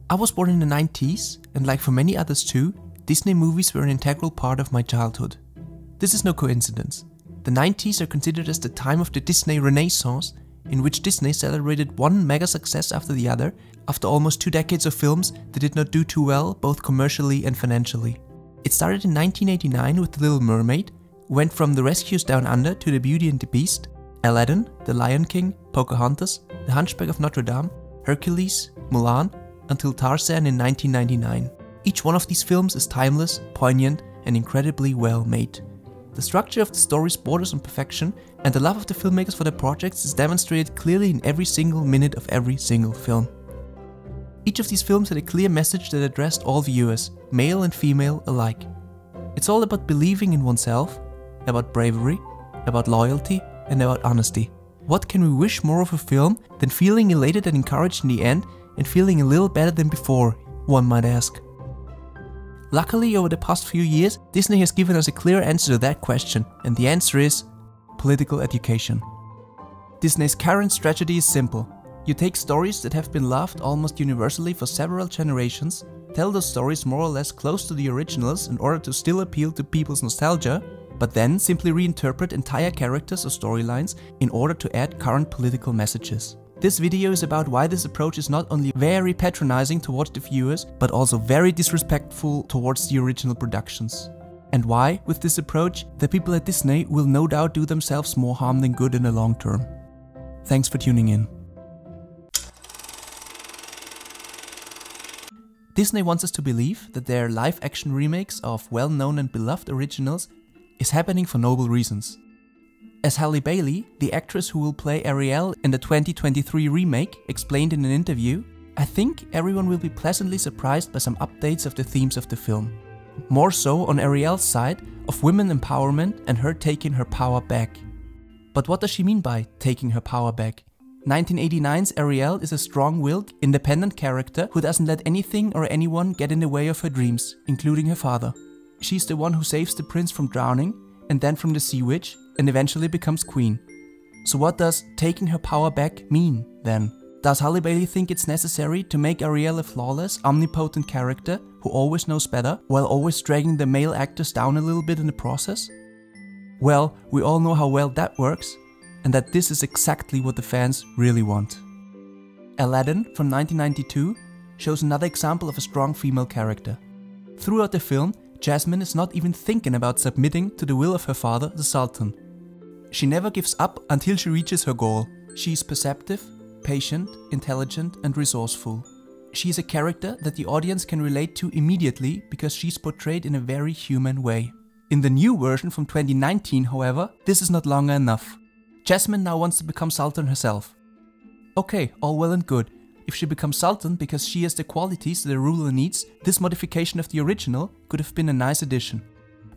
I was born in the 90s, and like for many others too, Disney movies were an integral part of my childhood. This is no coincidence. The 90s are considered as the time of the Disney Renaissance, in which Disney celebrated one mega success after the other, after almost 2 decades of films that did not do too well, both commercially and financially. It started in 1989 with The Little Mermaid, went from The Rescuers Down Under to The Beauty and the Beast, Aladdin, The Lion King, Pocahontas, The Hunchback of Notre Dame, Hercules, Mulan, until Tarzan in 1999. Each one of these films is timeless, poignant, and incredibly well made. The structure of the stories borders on perfection, and the love of the filmmakers for their projects is demonstrated clearly in every single minute of every single film. Each of these films had a clear message that addressed all viewers, male and female alike. It's all about believing in oneself, about bravery, about loyalty, and about honesty. What can we wish more of a film than feeling elated and encouraged in the end, and feeling a little better than before, one might ask. Luckily, over the past few years, Disney has given us a clear answer to that question, and the answer is political education. Disney's current strategy is simple. You take stories that have been loved almost universally for several generations, tell those stories more or less close to the originals in order to still appeal to people's nostalgia, but then simply reinterpret entire characters or storylines in order to add current political messages. This video is about why this approach is not only very patronizing towards the viewers, but also very disrespectful towards the original productions. And why, with this approach, the people at Disney will no doubt do themselves more harm than good in the long term. Thanks for tuning in. Disney wants us to believe that their live-action remakes of well-known and beloved originals is happening for noble reasons. As Halle Bailey, the actress who will play Ariel in the 2023 remake, explained in an interview, I think everyone will be pleasantly surprised by some updates of the themes of the film. More so on Ariel's side of women empowerment and her taking her power back. But what does she mean by taking her power back? 1989's Ariel is a strong-willed, independent character who doesn't let anything or anyone get in the way of her dreams, including her father. She's the one who saves the prince from drowning, and then from the sea witch, and eventually becomes queen. So what does taking her power back mean, then? Does Halle Bailey think it's necessary to make Ariel a flawless, omnipotent character who always knows better, while always dragging the male actors down a little bit in the process? Well, we all know how well that works, and that this is exactly what the fans really want. Aladdin from 1992 shows another example of a strong female character. Throughout the film, Jasmine is not even thinking about submitting to the will of her father, the Sultan. She never gives up until she reaches her goal. She is perceptive, patient, intelligent, and resourceful. She is a character that the audience can relate to immediately because she's portrayed in a very human way. In the new version from 2019, however, this is not longer enough. Jasmine now wants to become Sultan herself. Okay, all well and good. If she becomes Sultan because she has the qualities that a ruler needs, this modification of the original could have been a nice addition.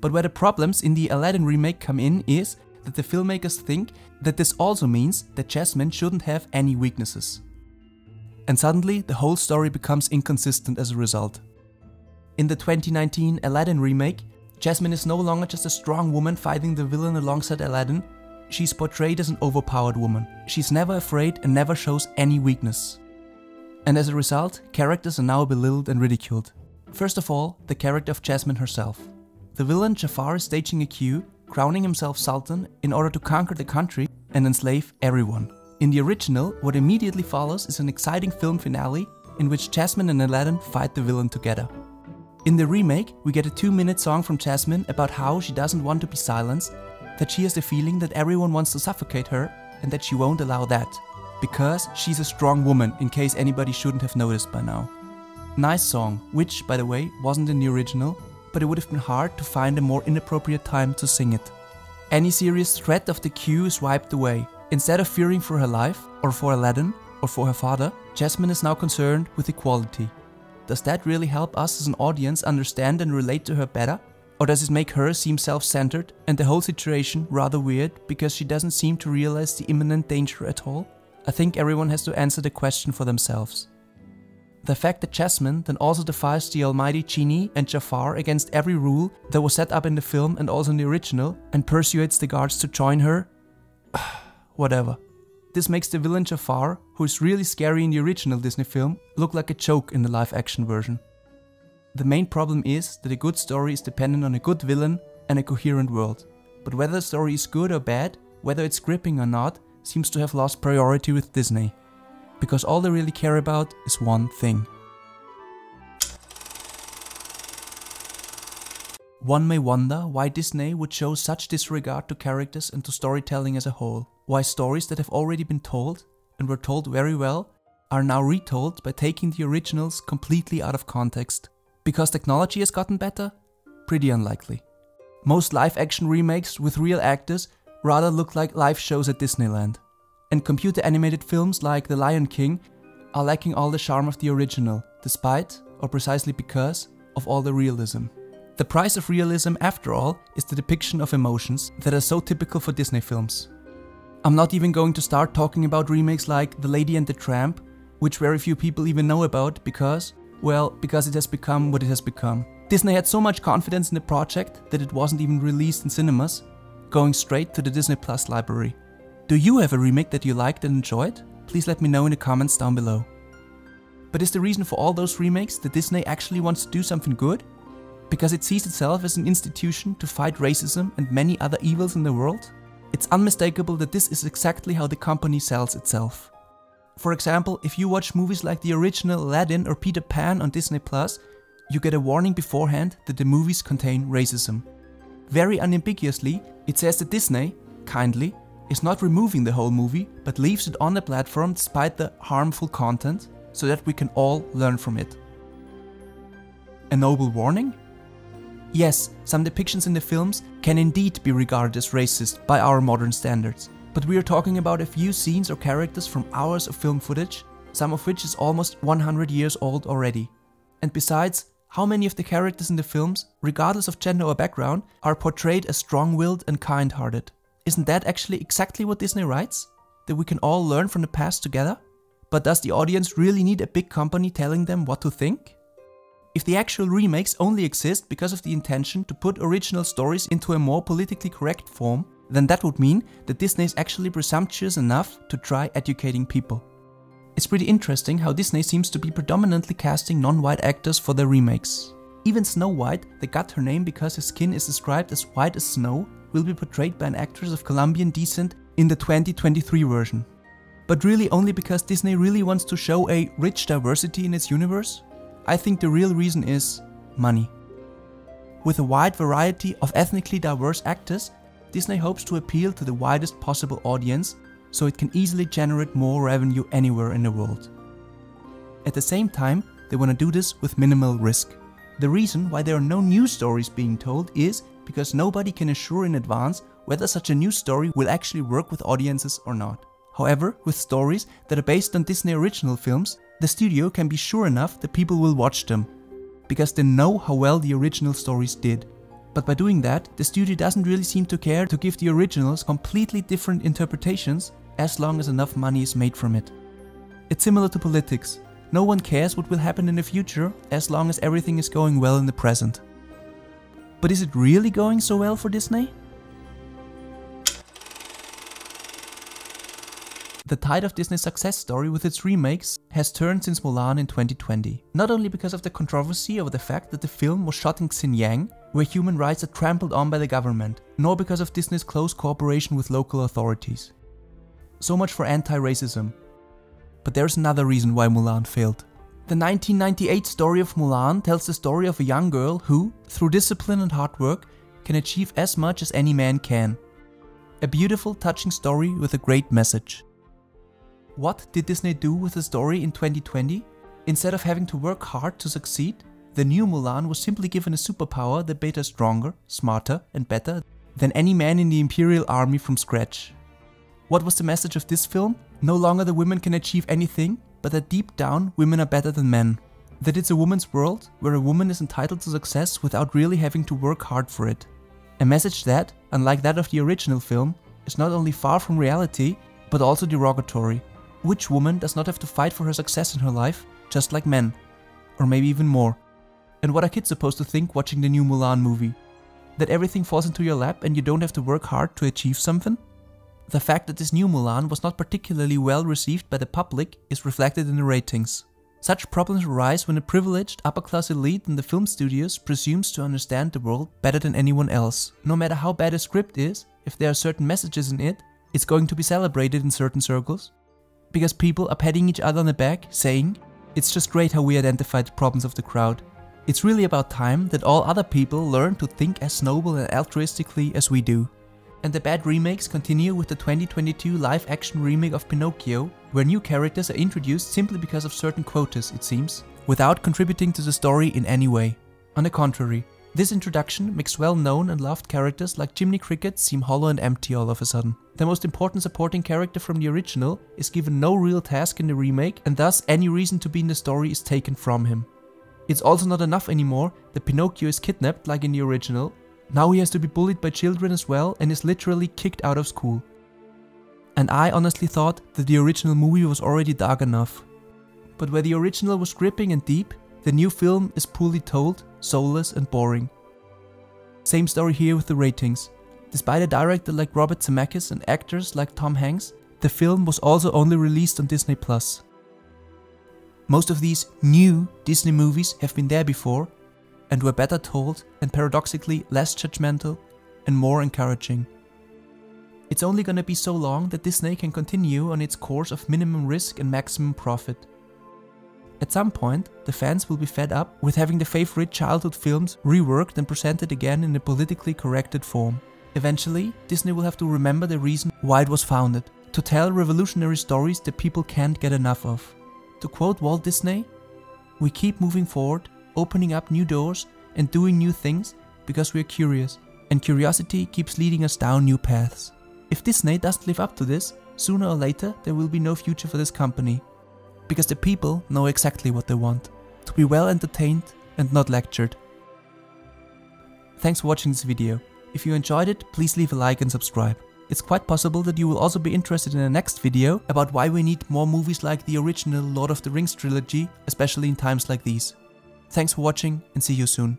But where the problems in the Aladdin remake come in is that the filmmakers think that this also means that Jasmine shouldn't have any weaknesses. And suddenly the whole story becomes inconsistent as a result. In the 2019 Aladdin remake, Jasmine is no longer just a strong woman fighting the villain alongside Aladdin. She's portrayed as an overpowered woman. She's never afraid and never shows any weakness. And as a result, characters are now belittled and ridiculed. First of all, the character of Jasmine herself. The villain Jafar is staging a coup, crowning himself Sultan in order to conquer the country and enslave everyone. In the original, what immediately follows is an exciting film finale in which Jasmine and Aladdin fight the villain together. In the remake, we get a 2-minute song from Jasmine about how she doesn't want to be silenced, that she has the feeling that everyone wants to suffocate her and that she won't allow that. Because she's a strong woman, in case anybody shouldn't have noticed by now. Nice song, which, by the way, wasn't in the original, but it would have been hard to find a more inappropriate time to sing it. Any serious threat of the coup is wiped away. Instead of fearing for her life, or for Aladdin, or for her father, Jasmine is now concerned with equality. Does that really help us as an audience understand and relate to her better? Or does it make her seem self-centered and the whole situation rather weird because she doesn't seem to realize the imminent danger at all? I think everyone has to answer the question for themselves. The fact that Jasmine then also defies the almighty genie and Jafar against every rule that was set up in the film and also in the original and persuades the guards to join her, whatever. This makes the villain Jafar, who is really scary in the original Disney film, look like a joke in the live-action version. The main problem is that a good story is dependent on a good villain and a coherent world. But whether the story is good or bad, whether it's gripping or not, seems to have lost priority with Disney. Because all they really care about is one thing. One may wonder why Disney would show such disregard to characters and to storytelling as a whole. Why stories that have already been told, and were told very well, are now retold by taking the originals completely out of context. Because technology has gotten better? Pretty unlikely. Most live-action remakes with real actors rather look like live shows at Disneyland. And computer animated films like The Lion King are lacking all the charm of the original, despite, or precisely because, of all the realism. The price of realism, after all, is the depiction of emotions that are so typical for Disney films. I'm not even going to start talking about remakes like The Lady and the Tramp, which very few people even know about because it has become what it has become. Disney had so much confidence in the project that it wasn't even released in cinemas, going straight to the Disney Plus library. Do you have a remake that you liked and enjoyed? Please let me know in the comments down below. But is the reason for all those remakes that Disney actually wants to do something good? Because it sees itself as an institution to fight racism and many other evils in the world? It's unmistakable that this is exactly how the company sells itself. For example, if you watch movies like the original Aladdin or Peter Pan on Disney Plus, you get a warning beforehand that the movies contain racism. Very unambiguously, it says that Disney, kindly, is not removing the whole movie, but leaves it on the platform despite the harmful content, so that we can all learn from it. A noble warning? Yes, some depictions in the films can indeed be regarded as racist by our modern standards, but we are talking about a few scenes or characters from hours of film footage, some of which is almost 100 years old already. And besides, how many of the characters in the films, regardless of gender or background, are portrayed as strong-willed and kind-hearted? Isn't that actually exactly what Disney writes? That we can all learn from the past together? But does the audience really need a big company telling them what to think? If the actual remakes only exist because of the intention to put original stories into a more politically correct form, then that would mean that Disney is actually presumptuous enough to try educating people. It's pretty interesting how Disney seems to be predominantly casting non-white actors for their remakes. Even Snow White, that got her name because her skin is described as white as snow, will be portrayed by an actress of Colombian descent in the 2023 version. But really only because Disney really wants to show a rich diversity in its universe? I think the real reason is money. With a wide variety of ethnically diverse actors, Disney hopes to appeal to the widest possible audience, so it can easily generate more revenue anywhere in the world. At the same time, they want to do this with minimal risk. The reason why there are no new stories being told is because nobody can assure in advance whether such a new story will actually work with audiences or not. However, with stories that are based on Disney original films, the studio can be sure enough that people will watch them, because they know how well the original stories did. But by doing that, the studio doesn't really seem to care to give the originals completely different interpretations as long as enough money is made from it. It's similar to politics. No one cares what will happen in the future as long as everything is going well in the present. But is it really going so well for Disney? The tide of Disney's success story with its remakes has turned since Mulan in 2020. Not only because of the controversy over the fact that the film was shot in Xinjiang, where human rights are trampled on by the government, nor because of Disney's close cooperation with local authorities. So much for anti-racism. But there's another reason why Mulan failed. The 1998 story of Mulan tells the story of a young girl who, through discipline and hard work, can achieve as much as any man can. A beautiful, touching story with a great message. What did Disney do with the story in 2020? Instead of having to work hard to succeed, the new Mulan was simply given a superpower that made her stronger, smarter and better than any man in the Imperial Army from scratch. What was the message of this film? No longer the women can achieve anything, but that deep down women are better than men. That it's a woman's world where a woman is entitled to success without really having to work hard for it. A message that, unlike that of the original film, is not only far from reality, but also derogatory. Which woman does not have to fight for her success in her life, just like men? Or maybe even more. And what are kids supposed to think watching the new Mulan movie? That everything falls into your lap and you don't have to work hard to achieve something? The fact that this new Mulan was not particularly well received by the public is reflected in the ratings. Such problems arise when a privileged upper-class elite in the film studios presumes to understand the world better than anyone else. No matter how bad a script is, if there are certain messages in it, it's going to be celebrated in certain circles. Because people are patting each other on the back, saying, "It's just great how we identified the problems of the crowd." It's really about time that all other people learn to think as noble and altruistically as we do. And the bad remakes continue with the 2022 live-action remake of Pinocchio, where new characters are introduced simply because of certain quotas, it seems, without contributing to the story in any way. On the contrary, this introduction makes well-known and loved characters like Jiminy Cricket seem hollow and empty all of a sudden. The most important supporting character from the original is given no real task in the remake, and thus any reason to be in the story is taken from him. It's also not enough anymore that Pinocchio is kidnapped like in the original. Now he has to be bullied by children as well and is literally kicked out of school. And I honestly thought that the original movie was already dark enough. But where the original was gripping and deep, the new film is poorly told, soulless and boring. Same story here with the ratings. Despite a director like Robert Zemeckis and actors like Tom Hanks, the film was also only released on Disney+. Most of these new Disney movies have been there before, and were better told and paradoxically less judgmental and more encouraging. It's only gonna be so long that Disney can continue on its course of minimum risk and maximum profit. At some point, the fans will be fed up with having the favorite childhood films reworked and presented again in a politically corrected form. Eventually, Disney will have to remember the reason why it was founded, to tell revolutionary stories that people can't get enough of. To quote Walt Disney, "We keep moving forward, opening up new doors and doing new things because we're curious, and curiosity keeps leading us down new paths." If Disney doesn't live up to this, sooner or later there will be no future for this company. Because the people know exactly what they want, to be well entertained and not lectured. Thanks for watching this video. If you enjoyed it, please leave a like and subscribe. It's quite possible that you will also be interested in the next video about why we need more movies like the original Lord of the Rings trilogy, especially in times like these. Thanks for watching and see you soon.